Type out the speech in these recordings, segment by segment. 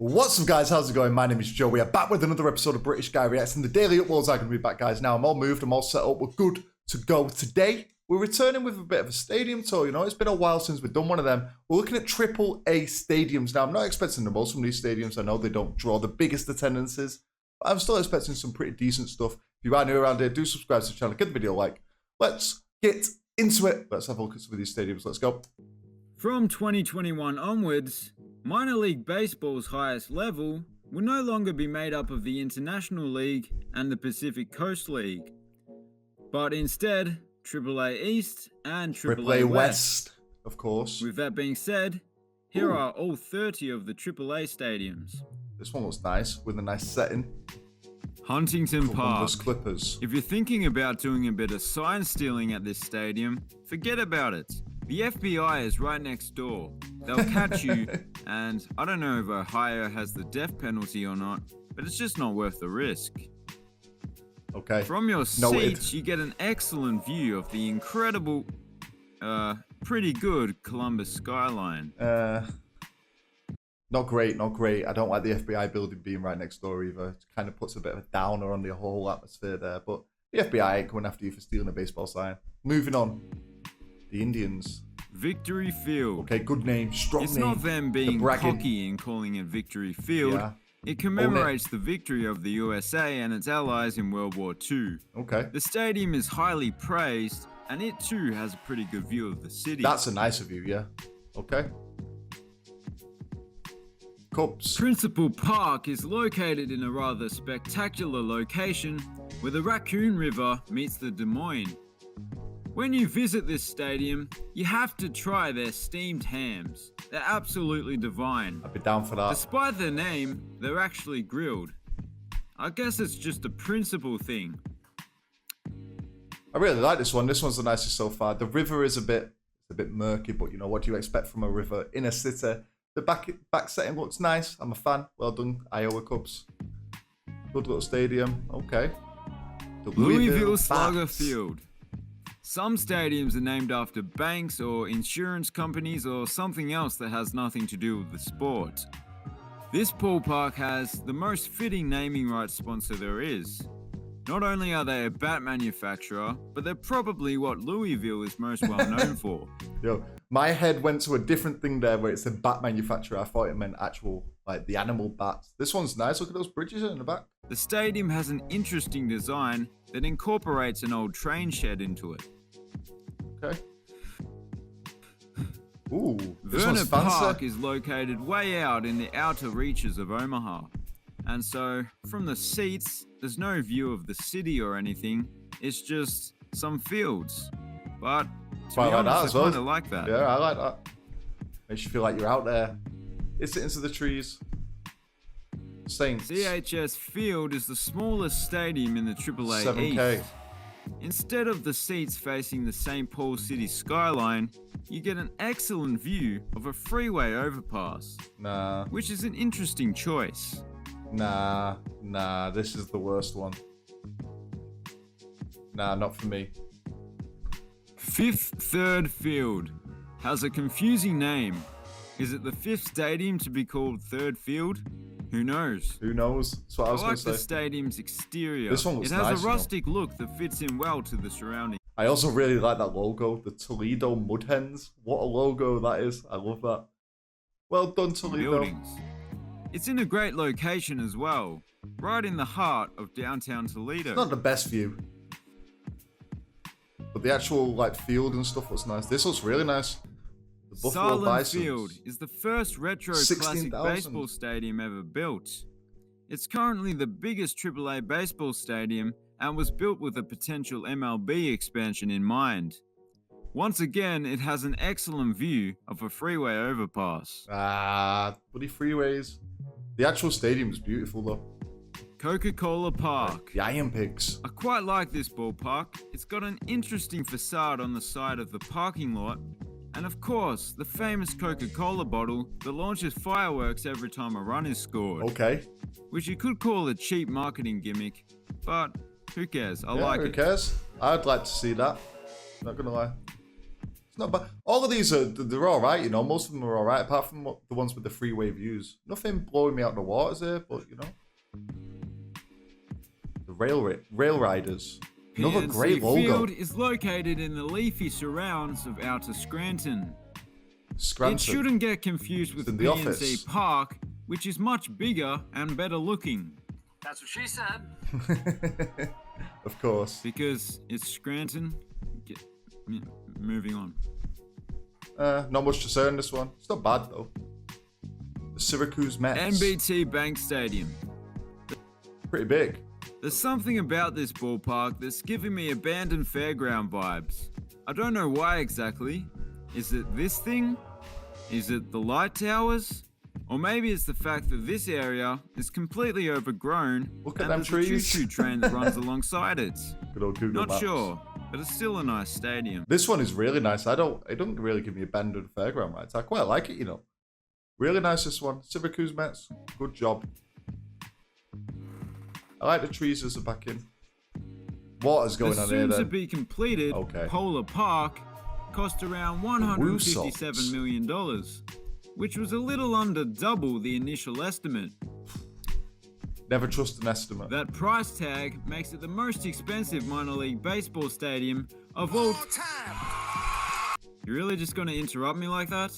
What's up, guys? How's it going? My name is Joe. We are back with another episode of British Guy Reacts, and the daily uploads are going to be back, guys. Now I'm all moved, I'm all set up, we're good to go. Today, we're returning with a bit of a stadium tour. You know, it's been a while since we've done one of them. We're looking at AAA stadiums. Now, I'm not expecting the most from these stadiums. I know they don't draw the biggest attendances, but I'm still expecting some pretty decent stuff. If you are new around here, do subscribe to the channel, give the video a like. Let's get into it. Let's have a look at some of these stadiums. Let's go. From 2021 onwards, minor league baseball's highest level will no longer be made up of the International League and the Pacific Coast League, but instead AAA East and AAA West. Of course. With that being said, here are all 30 of the AAA stadiums. This one looks nice, with a nice setting. Huntington Park. Clippers. If you're thinking about doing a bit of sign stealing at this stadium, forget about it. The FBI is right next door. They'll catch you, and I don't know if Ohio has the death penalty or not, but it's just not worth the risk. Okay. From your seats, you get an excellent view of the incredible, pretty good Columbus skyline. Not great, not great. I don't like the FBI building being right next door either. It kind of puts a bit of a downer on the whole atmosphere there, but the FBI ain't coming after you for stealing a baseball sign. Moving on. The Indians. Victory Field. Okay, good name, strong name. It's not them being cocky and calling it Victory Field. Yeah. It commemorates the victory of the USA and its allies in World War II. Okay. The stadium is highly praised, and it too has a pretty good view of the city. That's a nicer view, yeah. Okay. Cubs. Principal Park is located in a rather spectacular location where the Raccoon River meets the Des Moines. When you visit this stadium, you have to try their steamed hams. They're absolutely divine. I'd be down for that. Despite their name, they're actually grilled. I guess it's just a principle thing. I really like this one. This one's the nicest so far. The river is a bit murky, but you know, what do you expect from a river in a city? The back setting looks nice. I'm a fan. Well done, Iowa Cubs. Good little stadium. Okay. The Louisville Slugger Field. Some stadiums are named after banks or insurance companies or something else that has nothing to do with the sport. This ballpark has the most fitting naming rights sponsor there is. Not only are they a bat manufacturer, but they're probably what Louisville is most well known for. Yo, my head went to a different thing there where it's a bat manufacturer. I thought it meant actual, like the animal bats. This one's nice. Look at those bridges in the back. The stadium has an interesting design that incorporates an old train shed into it. Okay. Ooh, this Vernon one's fancy. Park is located way out in the outer reaches of Omaha. And so, from the seats, there's no view of the city or anything. It's just some fields. But, to be honest, I kind of like that. Yeah, I like that. Makes you feel like you're out there. It's into the trees. Saints. CHS Field is the smallest stadium in the AAA 7K. East. Instead of the seats facing the St. Paul City skyline, you get an excellent view of a freeway overpass. Nah. Which is an interesting choice. Nah, this is the worst one. Nah, not for me. Fifth Third Field has a confusing name. Is it the fifth stadium to be called Third Field? Who knows? Who knows? That's what I was going to say. I like the stadium's exterior. This one looks nice. It has nice, a rustic look that fits in well to the surroundings. I also really like that logo, the Toledo Mud Hens. What a logo that is. I love that. Well done, Toledo. Buildings. It's in a great location as well, right in the heart of downtown Toledo. It's not the best view, but the actual field and stuff looks nice. This looks really nice. The Buffalo Bisons. Field is the first retro classic baseball stadium ever built. It's currently the biggest AAA baseball stadium and was built with a potential MLB expansion in mind. Once again, it has an excellent view of a freeway overpass. Bloody freeways. The actual stadium is beautiful though. Coca-Cola Park. The Iron Pigs. I quite like this ballpark. It's got an interesting facade on the side of the parking lot. And of course, the famous Coca-Cola bottle that launches fireworks every time a run is scored. Okay. Which you could call a cheap marketing gimmick, but who cares? I like it. Who cares? I'd like to see that. Not gonna lie. not bad. All of these they're all right, you know. Most of them are all right, apart from the ones with the freeway views. Nothing blowing me out the waters here, but you know, the rail riders. Another great logo. Field is located in the leafy surrounds of Outer Scranton. It shouldn't get confused with PNC Park, which is much bigger and better looking. That's what she said. Of course. Because it's Scranton. Moving on. Not much to say on this one. It's not bad though. The Syracuse Mets. NBT Bank Stadium. Pretty big. There's something about this ballpark that's giving me abandoned fairground vibes. I don't know why exactly. Is it this thing? Is it the light towers? Or maybe it's the fact that this area is completely overgrown. Look at and them there's trees. a choo-choo train that runs alongside it. Good old Google Not Maps. sure, but it's still a nice stadium. This one is really nice. It don't really give me abandoned fairground rides. I quite like it, you know. Really nice, this one. Syracuse Mets. Good job. I like the trees as they're back in. Water's going on here then. The soon to be completed Polar Park cost around $157 million, which was a little under double the initial estimate. Never trust an estimate. That price tag makes it the most expensive minor league baseball stadium of all time. You're really just going to interrupt me like that?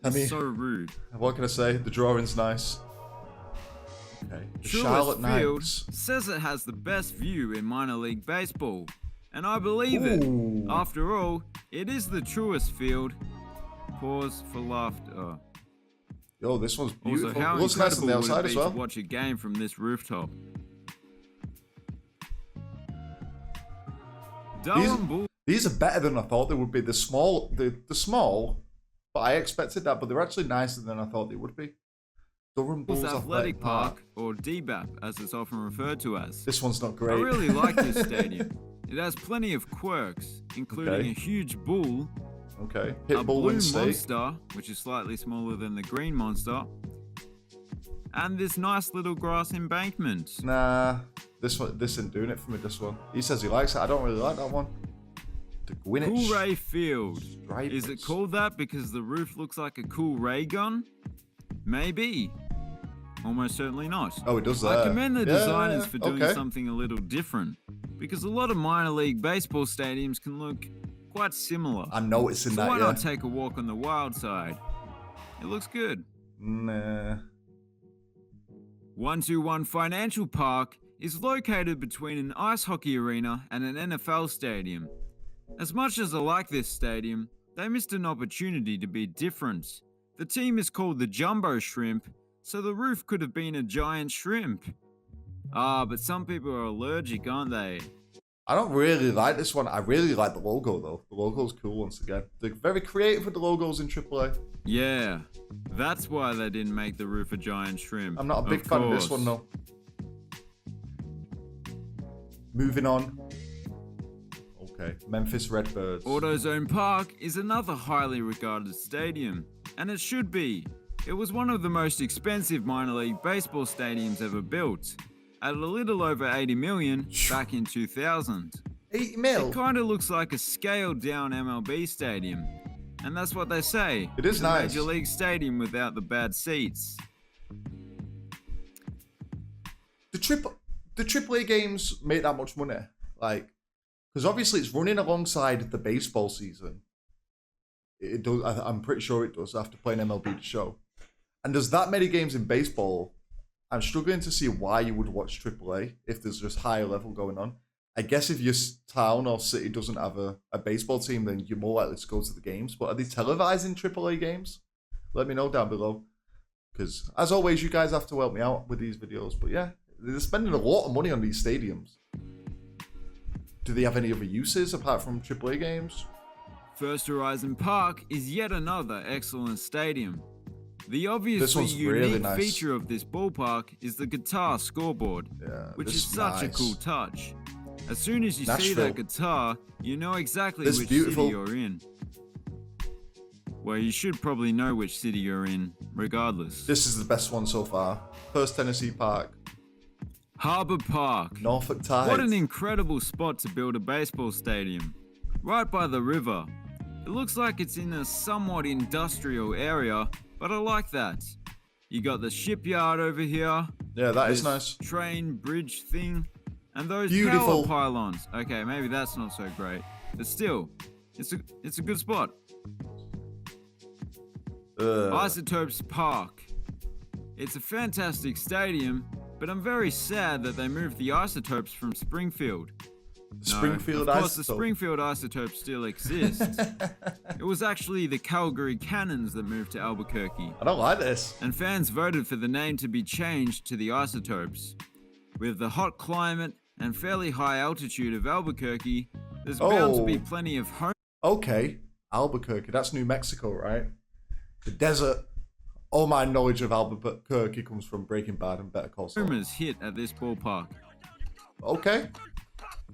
That's so rude. What can I say? The drawing's nice. Okay. Truist Field says it has the best view in minor league baseball, and I believe it. After all, it is the Truist Field. Pause for laughter. Yo, this one's beautiful. Also, how it looks nice on the incredible outside would it as be well. to watch a game from this rooftop? These are better than I thought they would be. They're small, but I expected that. But they're actually nicer than I thought they would be. Durham Bulls Athletic Park, or DBAP as it's often referred to as. This one's not great. I really like this stadium. It has plenty of quirks, including a huge bull, a blue monster, which is slightly smaller than the green monster, and this nice little grass embankment. Nah, this isn't doing it for me, this one. He says he likes it. I don't really like that one. The Greenwich. Coolray Field. Is it called that because the roof looks like a cool ray gun? Maybe. Almost certainly not. Oh, it does that. I commend the designers for doing something a little different, because a lot of minor league baseball stadiums can look quite similar. I'm noticing that, why not take a walk on the wild side? It looks good. Nah. 121 Financial Park is located between an ice hockey arena and an NFL stadium. As much as I like this stadium, they missed an opportunity to be different. The team is called the Jumbo Shrimp, so the roof could have been a giant shrimp. But some people are allergic, aren't they? I don't really like this one. I really like the logo, though. The logo's cool once again. They're very creative with the logos in AAA. Yeah, that's why they didn't make the roof a giant shrimp. I'm not a big fan of this one, though. Moving on. Okay, Memphis Redbirds. AutoZone Park is another highly regarded stadium, and it should be. It was one of the most expensive minor league baseball stadiums ever built, at a little over $80 million back in 2000. 80 mil? It kind of looks like a scaled down MLB stadium, and that's what they say. It is nice. A major league stadium without the bad seats. The AAA games make that much money, like, because obviously it's running alongside the baseball season. It does. I'm pretty sure it does after playing MLB The Show. And there's that many games in baseball. I'm struggling to see why you would watch AAA if there's just higher level going on. I guess if your town or city doesn't have a baseball team, then you're more likely to go to the games. But are they televising AAA games? Let me know down below. Because, as always, you guys have to help me out with these videos. But yeah, they're spending a lot of money on these stadiums. Do they have any other uses apart from AAA games? First Horizon Park is yet another excellent stadium. The obviously really unique nice feature of this ballpark is the guitar scoreboard, which is such a cool touch. As soon as you see that guitar, you know exactly which city you're in. Well, you should probably know which city you're in, regardless. This is the best one so far. First Tennessee Park. Harbor Park. Norfolk Tides. What an incredible spot to build a baseball stadium. Right by the river. It looks like it's in a somewhat industrial area, but I like that. You got the shipyard over here. Yeah, that is this nice. Train bridge thing. And those Beautiful power pylons. Okay, maybe that's not so great. But still, it's a good spot. Isotopes Park. It's a fantastic stadium, but I'm very sad that they moved the Isotopes from Springfield. Springfield no, of course, Isotope. the Springfield Isotopes still exist. It was actually the Calgary Cannons that moved to Albuquerque. I don't like this. And fans voted for the name to be changed to the Isotopes. With the hot climate and fairly high altitude of Albuquerque, there's bound to be plenty of home. Okay, Albuquerque. That's New Mexico, right? The desert. All my knowledge of Albuquerque comes from Breaking Bad and Better Call Saul. Homers hit at this ballpark. Okay.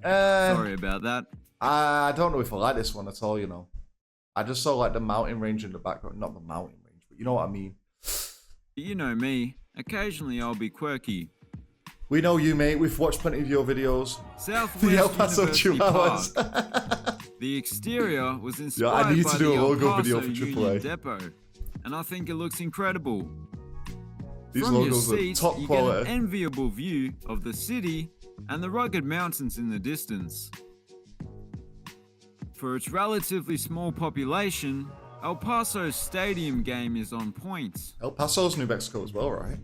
Sorry about that. I don't know if I like this one at all, you know. I just saw like the mountain range in the background. Not the mountain range, but you know what I mean. You know me. Occasionally I'll be quirky. We know you, mate. We've watched plenty of your videos. Southwest The El Paso University Chihuahuas. Park. The exterior was inspired I need by to do the a logo El video Paso for Union AAA. Depot, and I think it looks incredible. These From your logos are seats, top you quality. get an enviable view of the city and the rugged mountains in the distance. For its relatively small population, El Paso's stadium game is on point. El Paso's New Mexico as well, right?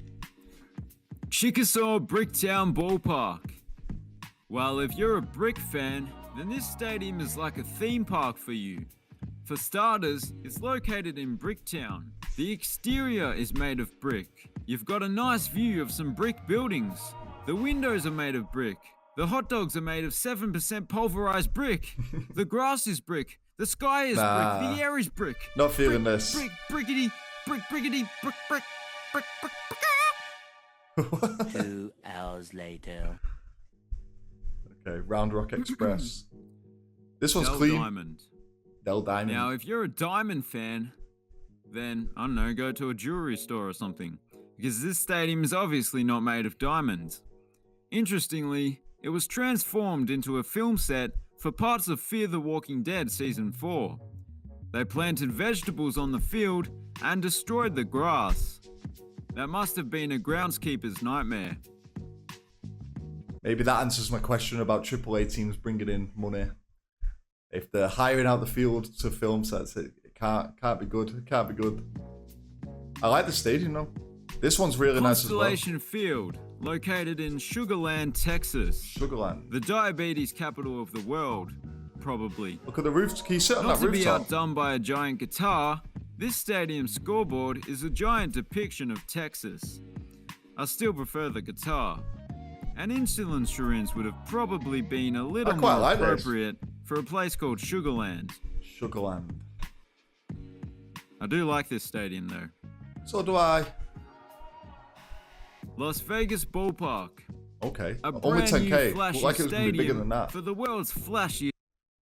Chickasaw Bricktown Ballpark. Well, if you're a brick fan, then this stadium is like a theme park for you. For starters, it's located in Bricktown. The exterior is made of brick. You've got a nice view of some brick buildings. The windows are made of brick. The hot dogs are made of 7% pulverized brick. The grass is brick. The sky is brick. The air is brick. Not feeling brick, this. Brick, brickety, brickety, brick, brick, brick, brick, brick. 2 hours later. Okay, Round Rock Express. This one's Dell clean. Diamond. Dell Diamond. Now, if you're a diamond fan, then, I don't know, go to a jewelry store or something. Because this stadium is obviously not made of diamonds. Interestingly, it was transformed into a film set for parts of Fear the Walking Dead Season 4. They planted vegetables on the field and destroyed the grass. That must have been a groundskeeper's nightmare. Maybe that answers my question about AAA teams bringing in money. If they're hiring out the field to film sets, it can't be good. It can't be good. I like the stadium though. This one's really nice as well. Constellation Field, located in Sugarland, Texas. Sugarland. The diabetes capital of the world, probably. Look at the roof. Can you sit on Not that to be rooftop? outdone by a giant guitar, this stadium scoreboard is a giant depiction of Texas. I still prefer the guitar. An insulin syringe would have probably been a little quite more like this. appropriate for a place called Sugarland. Sugarland. I do like this stadium though. So do I. Las Vegas Ballpark. Okay. A Only brand new 10k. flashy Looked like it was going to be bigger than stadium that. for the world's flashiest.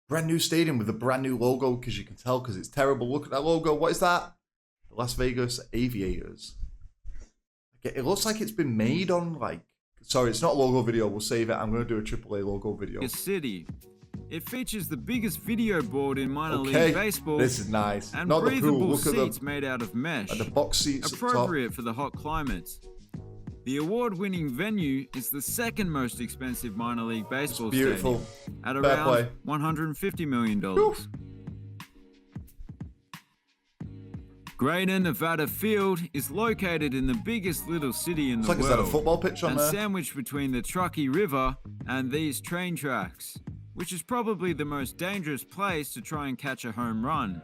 Brand new stadium with a brand new logo, because you can tell because it's terrible. Look at that logo. What is that? The Las Vegas Aviators. Okay, it looks like it's been made on like... Sorry, it's not a logo video. We'll save it. I'm going to do a AAA logo video. City. It features the biggest video board in minor Okay, league baseball. this is nice. And Not the breathable pool. Look at seats the, made out of mesh. and the box seats at the top. Appropriate for the hot climate. The award-winning venue is the second most expensive minor league baseball Beautiful. stadium at Fair around play. $150 million. Greater Nevada Field is located in the biggest little city in It's the like, is world that a football pitch on and there? sandwiched between the Truckee River and these train tracks, which is probably the most dangerous place to try and catch a home run.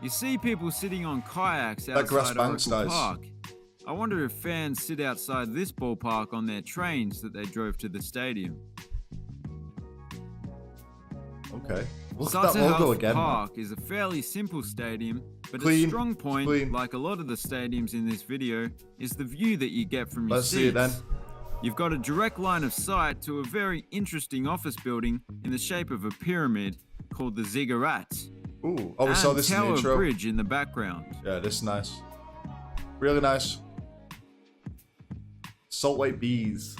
You see people sitting on kayaks Grass outside Banks Oracle nice. Park. I wonder if fans sit outside this ballpark on their trains that they drove to the stadium. Okay. Look at Sutter that logo Health again. man. Park is a fairly simple stadium, but Clean, its strong it's point, clean. like a lot of the stadiums in this video, is the view that you get from your Let's seats. see it then. You've got a direct line of sight to a very interesting office building in the shape of a pyramid called the Ziggurat. Ooh. Oh, we saw this in the Tower intro. Bridge in the background. Yeah, this is nice. Really nice. Salt Lake Bees.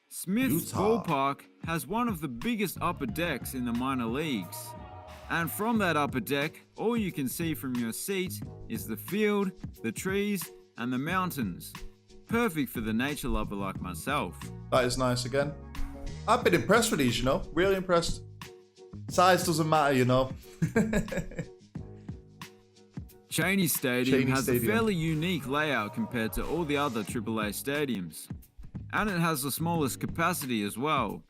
Smith Utah. Ballpark has one of the biggest upper decks in the minor leagues. And from that upper deck, all you can see from your seat is the field, the trees, and the mountains. Perfect for the nature lover like myself. That is nice again. I've been impressed with these, you know. Really impressed. Size doesn't matter, you know. Cheney Stadium has Stadium. a fairly unique layout compared to all the other AAA stadiums. And it has the smallest capacity as well.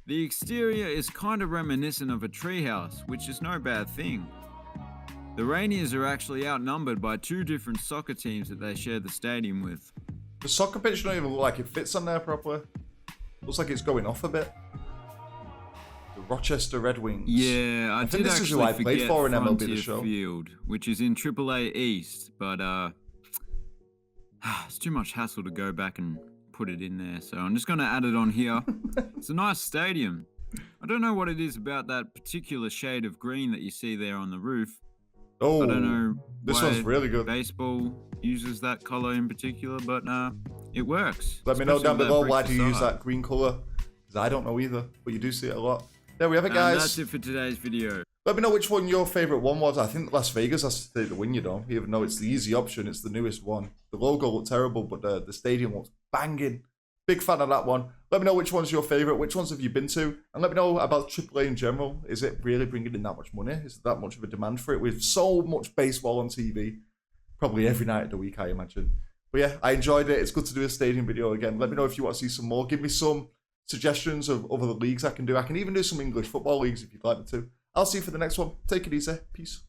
The exterior is kind of reminiscent of a treehouse, which is no bad thing. The Rainiers are actually outnumbered by 2 different soccer teams that they share the stadium with. The soccer pitch don't even look like it fits on there properly. Looks like it's going off a bit. The Rochester Red Wings. Yeah, I think did this is who actually I played forget for in MLB The Frontier Show. Field, which is in AAA East, but it's too much hassle to go back and put it in there, so I'm just going to add it on here. It's a nice stadium. I don't know what it is about that particular shade of green that you see there on the roof. Oh, I don't know this why one's really good. baseball uses that color in particular, but it works. Let me know especially down with that below brick why do you use facade. that green color? Because I don't know either, but you do see it a lot. There we have it, And guys. that's it for today's video. Let me know which one your favorite one was. I think Las Vegas has to take the win, you know. Even though it's the easy option, it's the newest one. The logo looked terrible, but the stadium looks banging. Big fan of that one. Let me know which one's your favorite. Which ones have you been to? And let me know about AAA in general. Is it really bringing in that much money? Is there that much of a demand for it? With so much baseball on TV, probably every night of the week, I imagine. But yeah, I enjoyed it. It's good to do a stadium video again. Let me know if you want to see some more. Give me some suggestions of other leagues I can do. I can even do some English football leagues if you'd like me to. I'll see you for the next one. Take it easy. Peace.